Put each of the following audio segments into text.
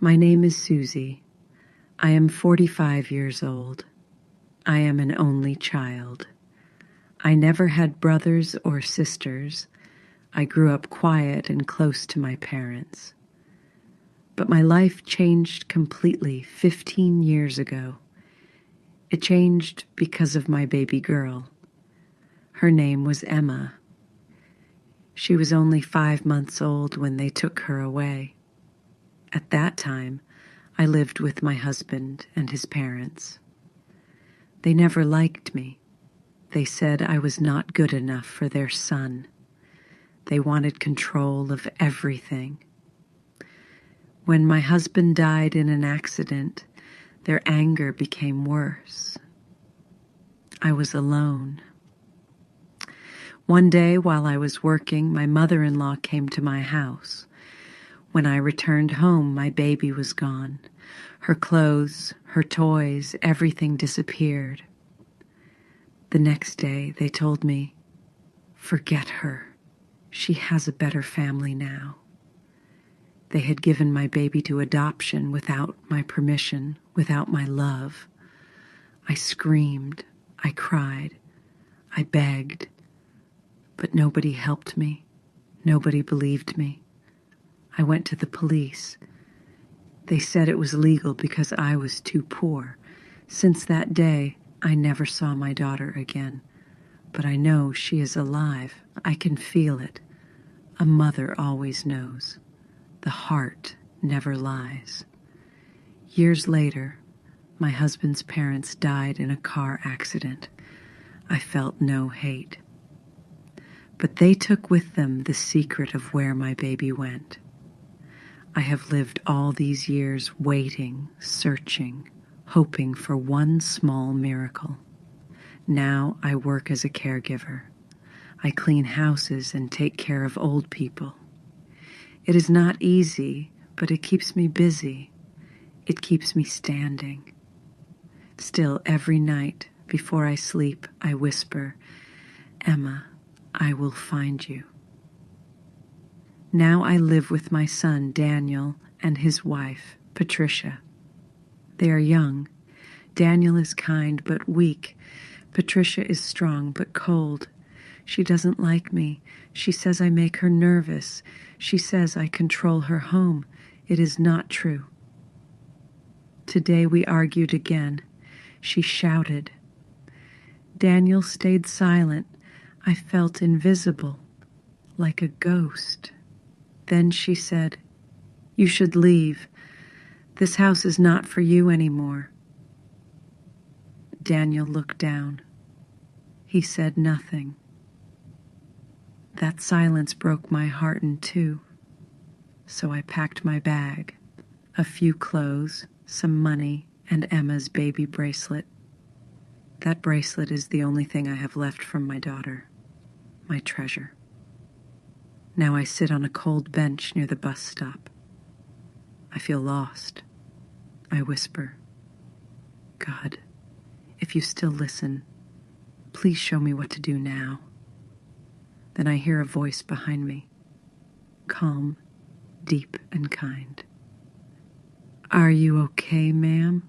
My name is Susie. I am 45 years old. I am an only child. I never had brothers or sisters. I grew up quiet and close to my parents. But my life changed completely 15 years ago. It changed because of my baby girl. Her name was Emma. She was only 5 months old when they took her away. At that time, I lived with my husband and his parents. They never liked me. They said I was not good enough for their son. They wanted control of everything. When my husband died in an accident, their anger became worse. I was alone. One day while I was working, my mother-in-law came to my house. When I returned home, my baby was gone. Her clothes, her toys, everything disappeared. The next day, they told me, "Forget her. She has a better family now." They had given my baby to adoption without my permission, without my love. I screamed, I cried, I begged, but nobody helped me. Nobody believed me. I went to the police. They said it was legal because I was too poor. Since that day, I never saw my daughter again. But I know she is alive. I can feel it. A mother always knows. The heart never lies. Years later, my husband's parents died in a car accident. I felt no hate. But they took with them the secret of where my baby went. I have lived all these years waiting, searching, hoping for one small miracle. Now I work as a caregiver. I clean houses and take care of old people. It is not easy, but it keeps me busy. It keeps me standing. Still, every night before I sleep, I whisper, "Emma, I will find you." Now I live with my son, Daniel, and his wife, Patricia. They are young. Daniel is kind but weak. Patricia is strong but cold. She doesn't like me. She says I make her nervous. She says I control her home. It is not true. Today we argued again. She shouted. Daniel stayed silent. I felt invisible, like a ghost. Then she said, "You should leave. This house is not for you anymore." Daniel looked down. He said nothing. That silence broke my heart in two. So I packed my bag, a few clothes, some money, and Emma's baby bracelet. That bracelet is the only thing I have left from my daughter, my treasure. Now I sit on a cold bench near the bus stop. I feel lost. I whisper, "God, if you still listen, please show me what to do now." Then I hear a voice behind me, calm, deep, and kind. "Are you okay, ma'am?"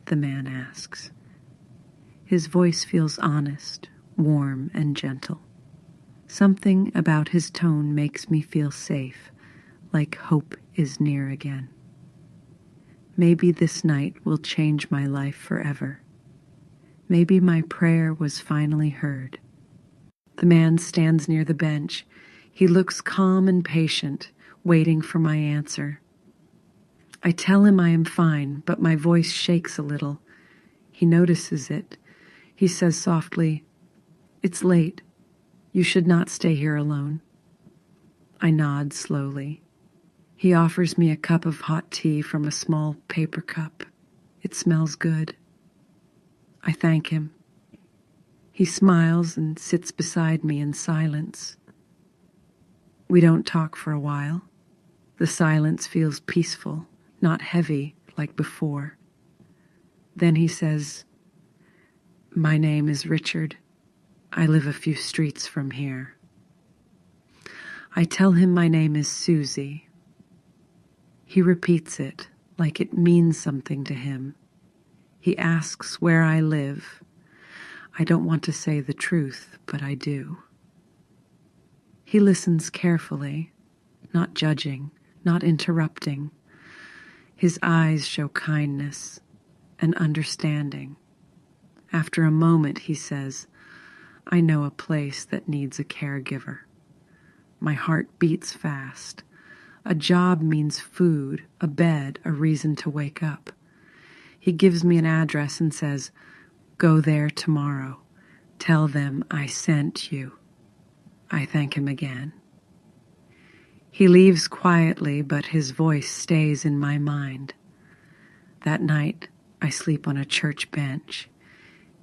the man asks. His voice feels honest, warm, and gentle. Something about his tone makes me feel safe, like hope is near again. Maybe this night will change my life forever. Maybe my prayer was finally heard. The man stands near the bench. He looks calm and patient, waiting for my answer. I tell him I am fine, but my voice shakes a little. He notices it. He says softly, "It's late. You should not stay here alone." I nod slowly. He offers me a cup of hot tea from a small paper cup. It smells good. I thank him. He smiles and sits beside me in silence. We don't talk for a while. The silence feels peaceful, not heavy like before. Then he says, "My name is Richard. I live a few streets from here." I tell him my name is Susie. He repeats it, like it means something to him. He asks where I live. I don't want to say the truth, but I do. He listens carefully, not judging, not interrupting. His eyes show kindness and understanding. After a moment, he says, I know a place that needs a caregiver. My heart beats fast. A job means food, a bed, a reason to wake up. He gives me an address and says, go there tomorrow. Tell them I sent you. I thank him again. He leaves quietly, but his voice stays in my mind. That night, I sleep on a church bench.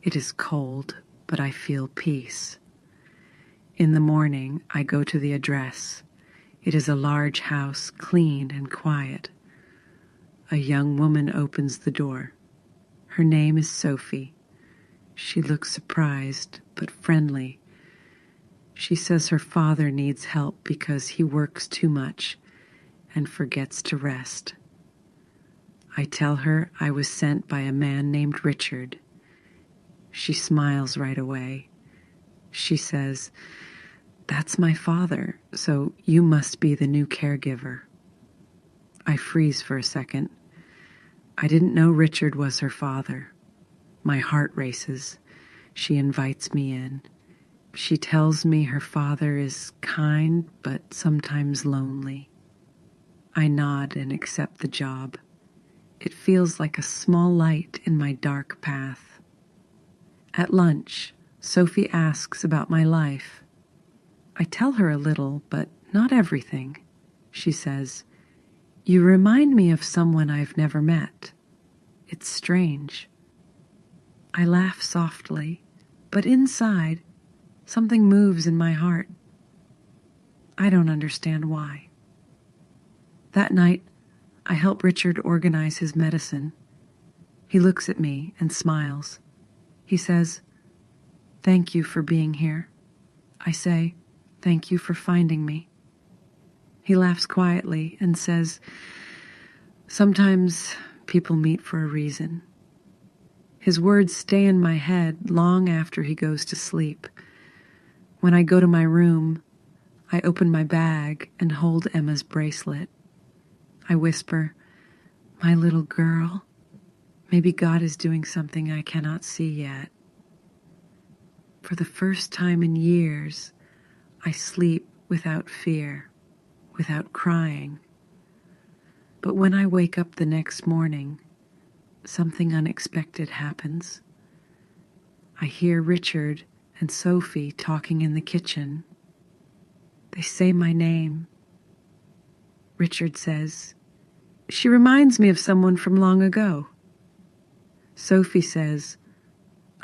It is cold, but I feel peace. In the morning, I go to the address. It is a large house, clean and quiet. A young woman opens the door. Her name is Sophie. She looks surprised, but friendly. She says her father needs help because he works too much and forgets to rest. I tell her I was sent by a man named Richard. She smiles right away. She says, that's my father, so you must be the new caregiver. I freeze for a second. I didn't know Richard was her father. My heart races. She invites me in. She tells me her father is kind, but sometimes lonely. I nod and accept the job. It feels like a small light in my dark path. At lunch, Sophie asks about my life. I tell her a little, but not everything. She says, you remind me of someone I've never met. It's strange. I laugh softly, but inside, something moves in my heart. I don't understand why. That night, I help Richard organize his medicine. He looks at me and smiles. He says, thank you for being here. I say, thank you for finding me. He laughs quietly and says, sometimes people meet for a reason. His words stay in my head long after he goes to sleep. When I go to my room, I open my bag and hold Emma's bracelet. I whisper, my little girl, maybe God is doing something I cannot see yet. For the first time in years, I sleep without fear, without crying. But when I wake up the next morning, something unexpected happens. I hear Richard and Sophie talking in the kitchen. They say my name. Richard says, she reminds me of someone from long ago. Sophie says,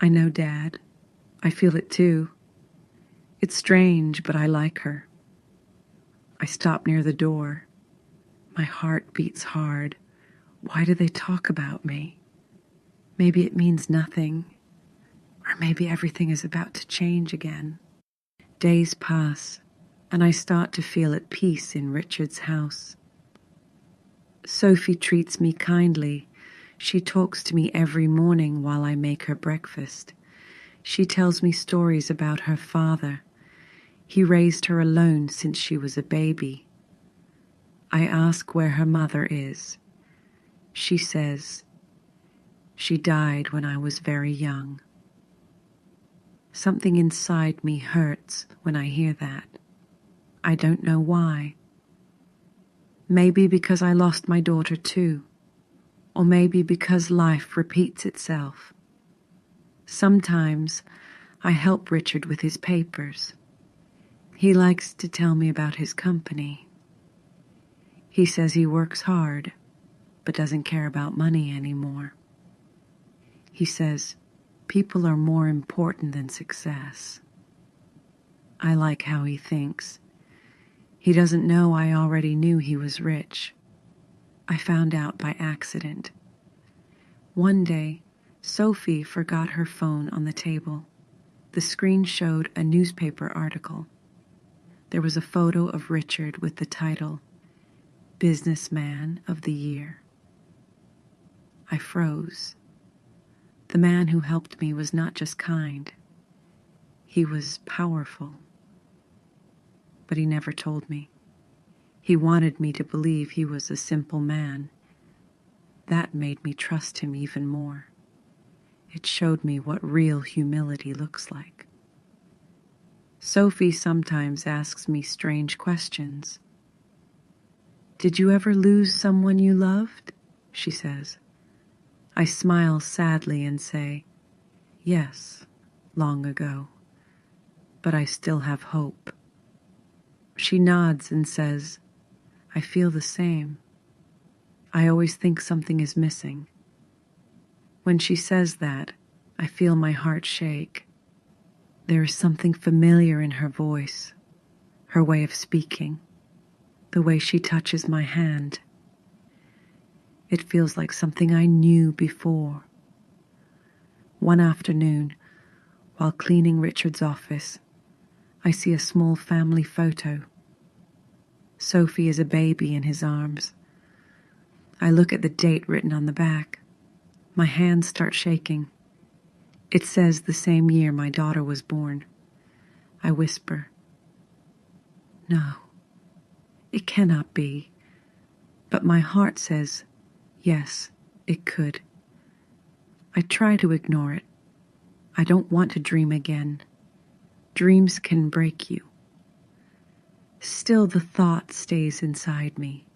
I know, Dad. I feel it too. It's strange, but I like her. I stop near the door. My heart beats hard. Why do they talk about me? Maybe it means nothing, or maybe everything is about to change again. Days pass, and I start to feel at peace in Richard's house. Sophie treats me kindly. She talks to me every morning while I make her breakfast. She tells me stories about her father. He raised her alone since she was a baby. I ask where her mother is. She says, she died when I was very young. Something inside me hurts when I hear that. I don't know why. Maybe because I lost my daughter too, or maybe because life repeats itself. Sometimes I help Richard with his papers. He likes to tell me about his company. He says he works hard, but doesn't care about money anymore. He says people are more important than success. I like how he thinks. He doesn't know I already knew he was rich. I found out by accident. One day, Sophie forgot her phone on the table. The screen showed a newspaper article. There was a photo of Richard with the title, Businessman of the Year. I froze. The man who helped me was not just kind. He was powerful. But he never told me. He wanted me to believe he was a simple man. That made me trust him even more. It showed me what real humility looks like. Sophie sometimes asks me strange questions. "Did you ever lose someone you loved?" she says. I smile sadly and say, "Yes, long ago. But I still have hope." She nods and says, "I feel the same. I always think something is missing." When she says that, I feel my heart shake. There is something familiar in her voice, her way of speaking, the way she touches my hand. It feels like something I knew before. One afternoon, while cleaning Richard's office, I see a small family photo. Sophie is a baby in his arms. I look at the date written on the back. My hands start shaking. It says the same year my daughter was born. I whisper, "No, it cannot be." But my heart says, yes, it could. I try to ignore it. I don't want to dream again. Dreams can break you. Still, the thought stays inside me.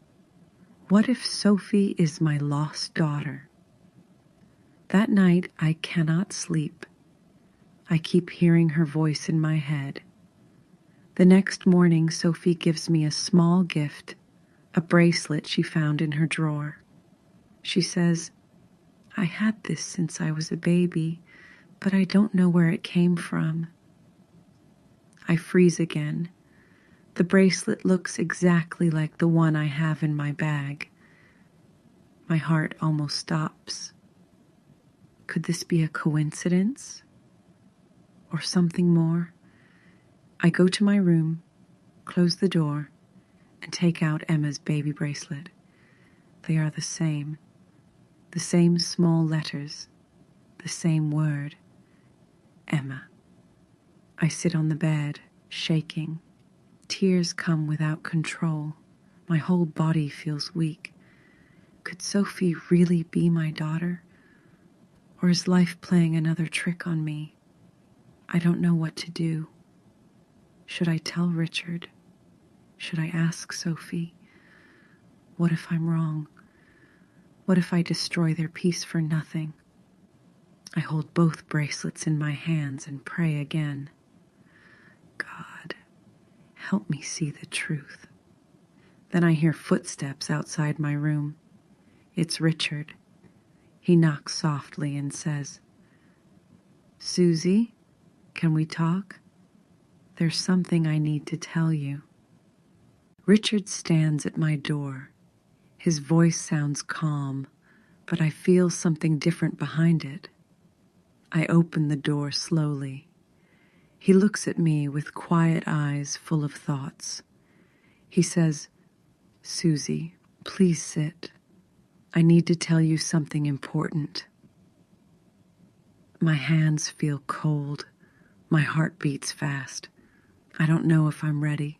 What if Sophie is my lost daughter? That night, I cannot sleep. I keep hearing her voice in my head. The next morning, Sophie gives me a small gift, a bracelet she found in her drawer. She says, "I had this since I was a baby, but I don't know where it came from." I freeze again. The bracelet looks exactly like the one I have in my bag. My heart almost stops. Could this be a coincidence? Or something more? I go to my room, close the door, and take out Emma's baby bracelet. They are the same small letters, the same word, Emma. I sit on the bed, shaking. Tears come without control. My whole body feels weak. Could Sophie really be my daughter? Or is life playing another trick on me? I don't know what to do. Should I tell Richard? Should I ask Sophie? What if I'm wrong? What if I destroy their peace for nothing? I hold both bracelets in my hands and pray again. God, help me see the truth. Then I hear footsteps outside my room. It's Richard. He knocks softly and says, "Susie, can we talk? There's something I need to tell you." Richard stands at my door. His voice sounds calm, but I feel something different behind it. I open the door slowly. He looks at me with quiet eyes full of thoughts. He says, "Susie, please sit. I need to tell you something important." My hands feel cold. My heart beats fast. I don't know if I'm ready.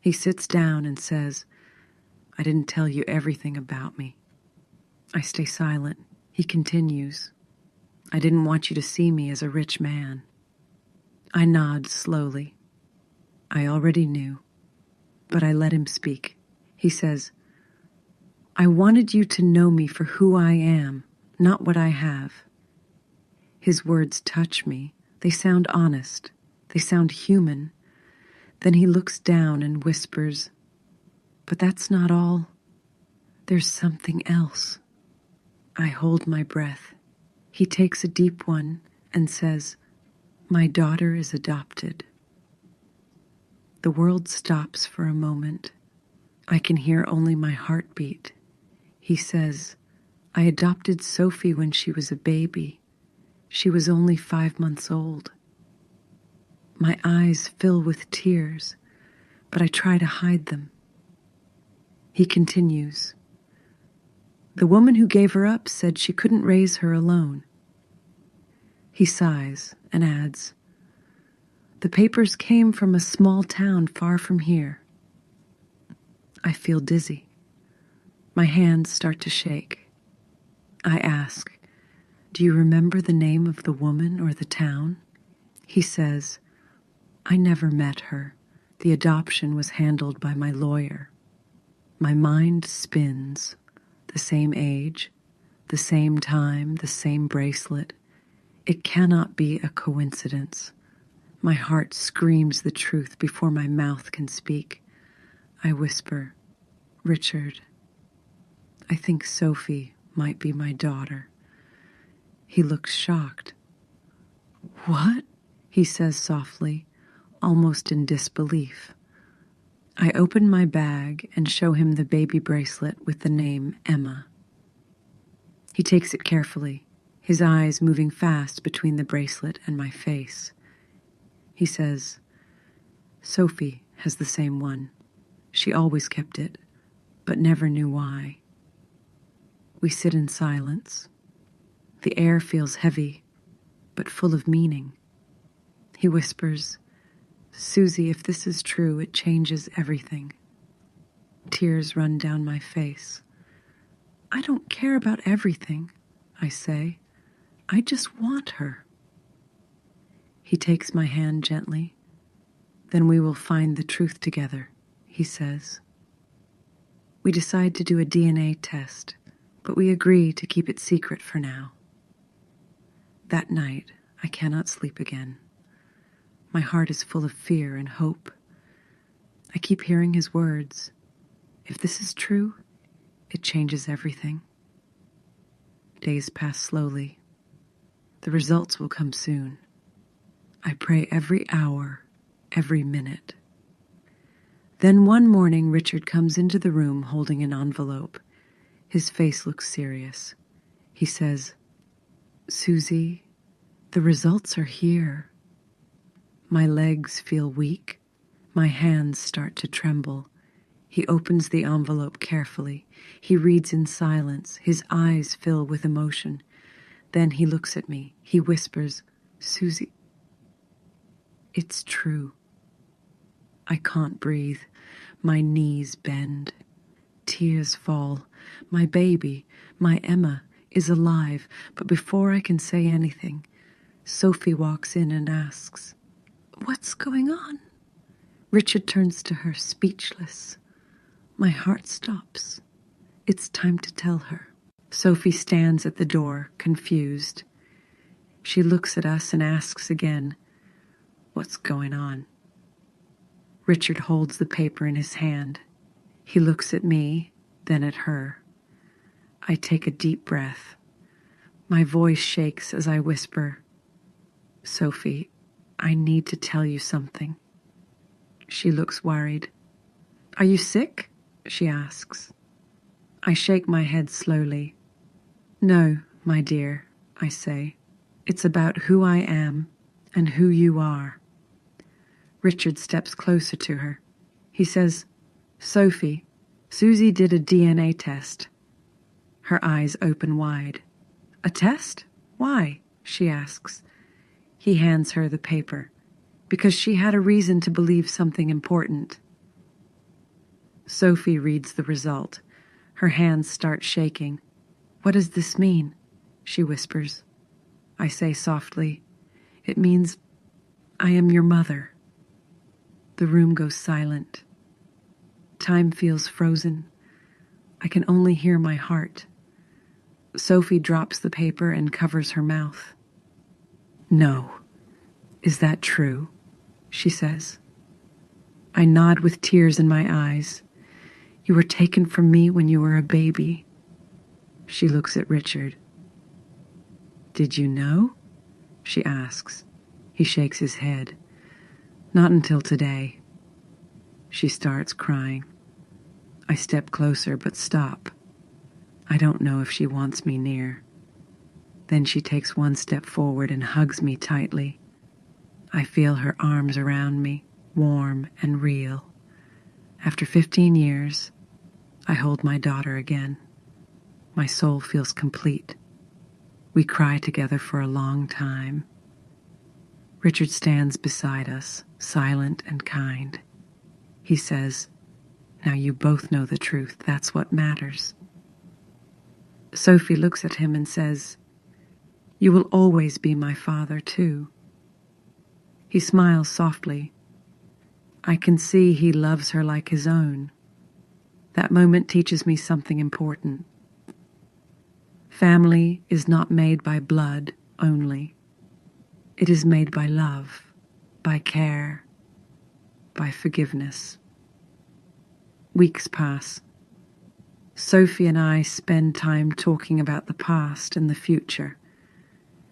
He sits down and says, "I didn't tell you everything about me." I stay silent. He continues, "I didn't want you to see me as a rich man." I nod slowly. I already knew, but I let him speak. He says, "I wanted you to know me for who I am, not what I have." His words touch me. They sound honest. They sound human. Then he looks down and whispers, "But that's not all. There's something else." I hold my breath. He takes a deep one and says, "My daughter is adopted." The world stops for a moment. I can hear only my heartbeat. He says, "I adopted Sophie when she was a baby. She was only 5 months old." My eyes fill with tears, but I try to hide them. He continues, The woman who gave her up said she couldn't raise her alone. He sighs and adds, "The papers came from a small town far from here." I feel dizzy. My hands start to shake. I ask, "Do you remember the name of the woman or the town?" He says, "I never met her. The adoption was handled by my lawyer." My mind spins. The same age, the same time, the same bracelet. It cannot be a coincidence. My heart screams the truth before my mouth can speak. I whisper, "Richard, I think Sophie might be my daughter." He looks shocked. "What?" he says softly, almost in disbelief. I open my bag and show him the baby bracelet with the name Emma. He takes it carefully, his eyes moving fast between the bracelet and my face. He says, "Sophie has the same one. She always kept it, but never knew why." We sit in silence. The air feels heavy, but full of meaning. He whispers, "Susie, if this is true, it changes everything." Tears run down my face. "I don't care about everything," I say. "I just want her." He takes my hand gently. "Then we will find the truth together," he says. We decide to do a DNA test, but we agree to keep it secret for now. That night, I cannot sleep again. My heart is full of fear and hope. I keep hearing his words. If this is true, it changes everything. Days pass slowly. The results will come soon. I pray every hour, every minute. Then one morning, Richard comes into the room holding an envelope. His face looks serious. He says, "Susie, the results are here." My legs feel weak. My hands start to tremble. He opens the envelope carefully. He reads in silence. His eyes fill with emotion. Then he looks at me. He whispers, "Susie, it's true." I can't breathe. My knees bend. Tears fall. My baby, my Emma, is alive. But before I can say anything, Sophie walks in and asks, "What's going on?" Richard turns to her, speechless. My heart stops. It's time to tell her. Sophie stands at the door, confused. She looks at us and asks again, "What's going on?" Richard holds the paper in his hand. He looks at me, then at her. I take a deep breath. My voice shakes as I whisper, "Sophie, I need to tell you something." She looks worried. "Are you sick?" she asks. I shake my head slowly. "No, my dear," I say. "It's about who I am and who you are." Richard steps closer to her. He says, "Sophie, Susie did a DNA test." Her eyes open wide. "A test? Why?" she asks. He hands her the paper, because she had a reason to believe something important. Sophie reads the result. Her hands start shaking. "What does this mean?" she whispers. I say softly, "It means I am your mother." The room goes silent. Time feels frozen. I can only hear my heart. Sophie drops the paper and covers her mouth. "No. Is that true?" she says. I nod with tears in my eyes. "You were taken from me when you were a baby." She looks at Richard. "Did you know?" she asks. He shakes his head. "Not until today." She starts crying. I step closer but stop. I don't know if she wants me near. Then she takes one step forward and hugs me tightly. I feel her arms around me, warm and real. After 15 years, I hold my daughter again. My soul feels complete. We cry together for a long time. Richard stands beside us, silent and kind. He says, "Now you both know the truth. That's what matters." Sophie looks at him and says, "You will always be my father, too." He smiles softly. I can see he loves her like his own. That moment teaches me something important. Family is not made by blood only. It is made by love, by care, by forgiveness. Weeks pass. Sophie and I spend time talking about the past and the future.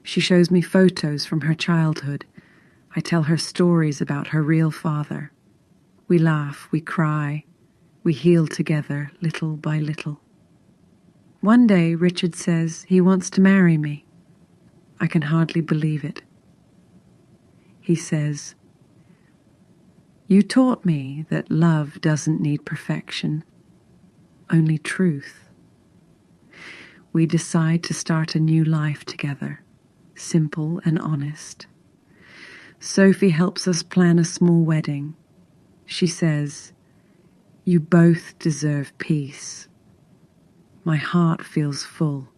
She shows me photos from her childhood. I tell her stories about her real father. We laugh, we cry, we heal together little by little. One day, Richard says he wants to marry me. I can hardly believe it. He says, "You taught me that love doesn't need perfection, only truth." We decide to start a new life together, simple and honest. Sophie helps us plan a small wedding. She says, "You both deserve peace." My heart feels full.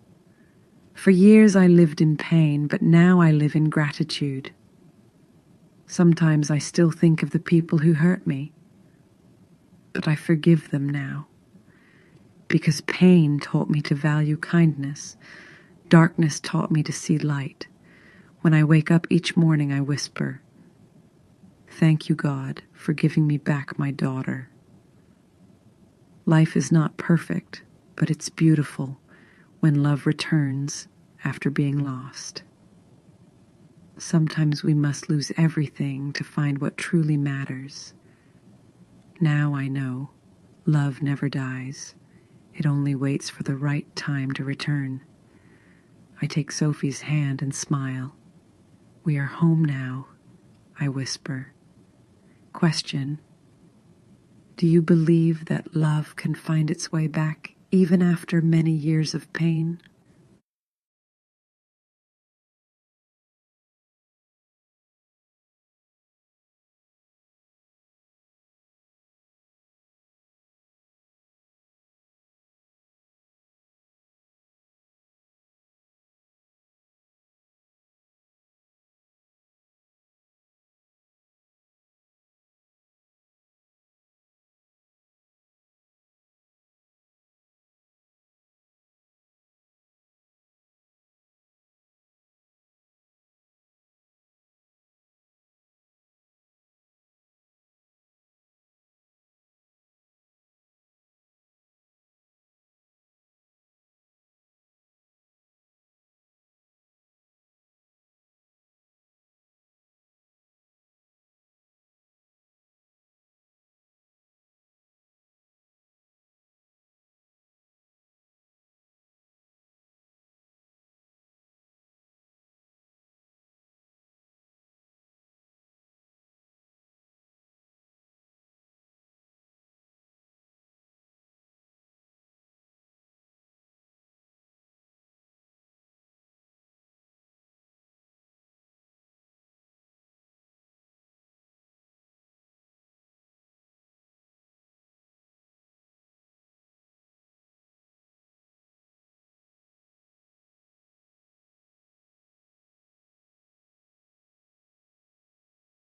For years I lived in pain, but now I live in gratitude. Sometimes I still think of the people who hurt me, but I forgive them now. Because pain taught me to value kindness. Darkness taught me to see light. When I wake up each morning, I whisper, "Thank you, God, for giving me back my daughter." Life is not perfect, but it's beautiful when love returns after being lost. Sometimes we must lose everything to find what truly matters. Now I know love never dies. It only waits for the right time to return. I take Sophie's hand and smile. "We are home now," I whisper. Question: do you believe that love can find its way back even after many years of pain?